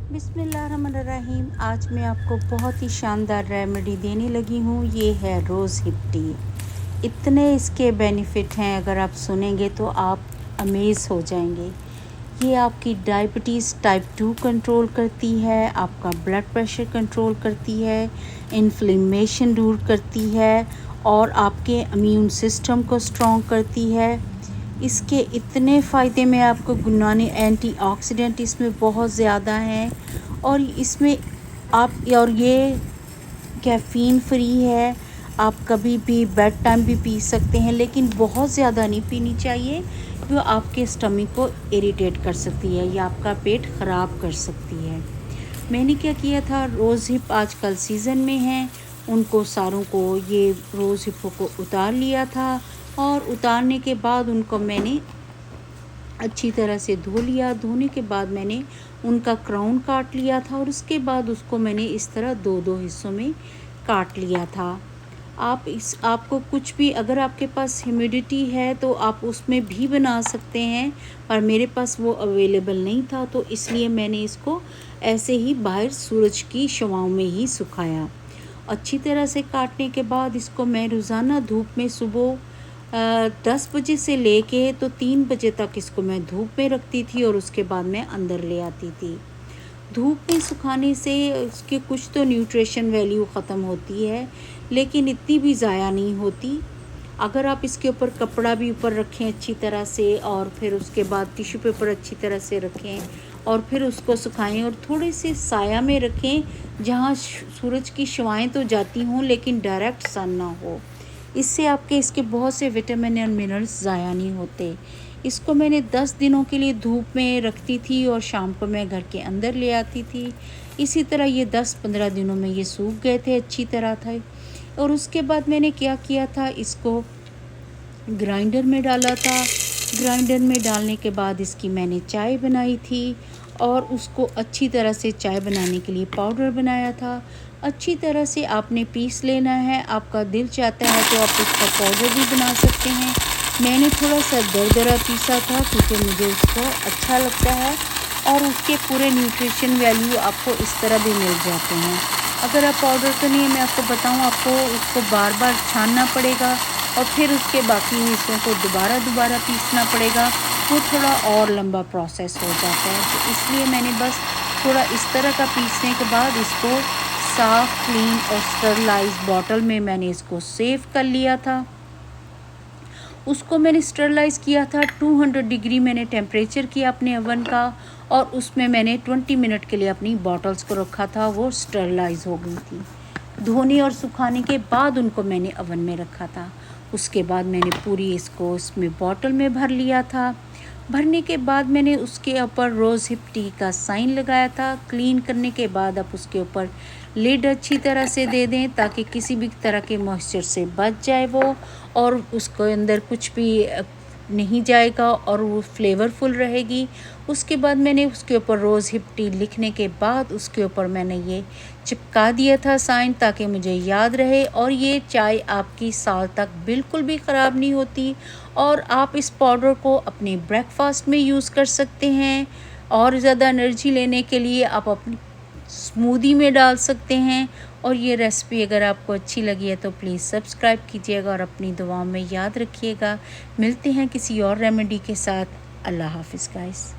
बिस्मिल्लाहिर्रहमानिर्रहीम। आज मैं आपको बहुत ही शानदार रेमेडी देने लगी हूँ। ये है रोज़ हिप टी। इतने इसके बेनिफिट हैं, अगर आप सुनेंगे तो आप अमेज़ हो जाएंगे। ये आपकी डायबिटीज़ टाइप 2 कंट्रोल करती है, आपका ब्लड प्रेशर कंट्रोल करती है, इन्फ्लेमेशन दूर करती है और आपके इम्यून सिस्टम को स्ट्रॉन्ग करती है। इसके इतने फ़ायदे मैं आपको गिनाने, एंटीऑक्सीडेंट इसमें बहुत ज़्यादा हैं और इसमें आप और ये कैफ़ीन फ्री है। आप कभी भी बेड टाइम भी पी सकते हैं, लेकिन बहुत ज़्यादा नहीं पीनी चाहिए, जो आपके स्टमक को इरिटेट कर सकती है या आपका पेट ख़राब कर सकती है। मैंने क्या किया था, रोज़ हिप आजकल सीज़न में है, उनको सारों को ये रोज़ हिप को उतार लिया था और उतारने के बाद उनको मैंने अच्छी तरह से धो लिया। धोने के बाद मैंने उनका क्राउन काट लिया था और उसके बाद उसको मैंने इस तरह दो दो हिस्सों में काट लिया था। आपको कुछ भी, अगर आपके पास ह्यूमिडिटी है तो आप उसमें भी बना सकते हैं, पर मेरे पास वो अवेलेबल नहीं था, तो इसलिए मैंने इसको ऐसे ही बाहर सूरज की छाँव में ही सुखाया। अच्छी तरह से काटने के बाद इसको मैं रोज़ाना धूप में सुबह 10 बजे से लेके तो 3 बजे तक इसको मैं धूप में रखती थी और उसके बाद मैं अंदर ले आती थी। धूप में सुखाने से उसके कुछ तो न्यूट्रिशन वैल्यू ख़त्म होती है, लेकिन इतनी भी ज़ाया नहीं होती। अगर आप इसके ऊपर कपड़ा भी ऊपर रखें अच्छी तरह से और फिर उसके बाद टिश्यू पेपर अच्छी तरह से रखें और फिर उसको सुखाएं और थोड़े से साया में रखें, जहाँ सूरज की छाएं तो जाती हों लेकिन डायरेक्ट सन ना हो। इससे आपके इसके बहुत से विटामिन और मिनरल्स ज़ाया नहीं होते। इसको मैंने 10 दिनों के लिए धूप में रखती थी और शाम को मैं घर के अंदर ले आती थी। इसी तरह ये 10-15 दिनों में ये सूख गए थे अच्छी तरह था। और उसके बाद मैंने क्या किया था, इसको ग्राइंडर में डाला था। ग्राइंडर में डालने के बाद इसकी मैंने चाय बनाई थी और उसको अच्छी तरह से चाय बनाने के लिए पाउडर बनाया था। अच्छी तरह से आपने पीस लेना है। आपका दिल चाहता है तो आप इसका पाउडर भी बना सकते हैं। मैंने थोड़ा सा दरदरा पीसा था क्योंकि मुझे उसको अच्छा लगता है और उसके पूरे न्यूट्रिशन वैल्यू आपको इस तरह भी मिल जाते हैं। अगर आप पाउडर करनी है, मैं आपको बताऊं, आपको उसको बार बार छानना पड़ेगा और फिर उसके बाकी हिस्सों को दोबारा पीसना पड़ेगा। वो थोड़ा और लंबा प्रोसेस हो जाता है, तो इसलिए मैंने बस थोड़ा इस तरह का पीसने के बाद इसको साफ़, क्लीन और स्टरलाइज बॉटल में मैंने इसको सेव कर लिया था। उसको मैंने स्टरलाइज़ किया था, 200 डिग्री मैंने टेम्परेचर किया अपने ओवन का और उसमें मैंने 20 मिनट के लिए अपनी बॉटल्स को रखा था। वो स्टरलाइज़ हो गई थी। धोने और सुखाने के बाद उनको मैंने ओवन में रखा था। उसके बाद मैंने पूरी इसको इसमें बॉटल में भर लिया था। भरने के बाद मैंने उसके ऊपर रोज़ हिप टी का साइन लगाया था। क्लीन करने के बाद आप उसके ऊपर लिड अच्छी तरह से दे दें ताकि किसी भी तरह के मॉइस्चर से बच जाए वो, और उसको अंदर कुछ भी नहीं जाएगा और वो फ्लेवरफुल रहेगी। उसके बाद मैंने उसके ऊपर रोज़ हिप टी लिखने के बाद उसके ऊपर मैंने ये चिपका दिया था साइन, ताकि मुझे याद रहे। और ये चाय आपकी साल तक बिल्कुल भी ख़राब नहीं होती और आप इस पाउडर को अपने ब्रेकफास्ट में यूज़ कर सकते हैं। और ज़्यादा एनर्जी लेने के लिए आप अपनी स्मूदी में डाल सकते हैं। और ये रेसिपी अगर आपको अच्छी लगी है तो प्लीज़ सब्सक्राइब कीजिएगा और अपनी दुआओं में याद रखिएगा। मिलते हैं किसी और रेमेडी के साथ। अल्लाह हाफ़िज़ गाइस।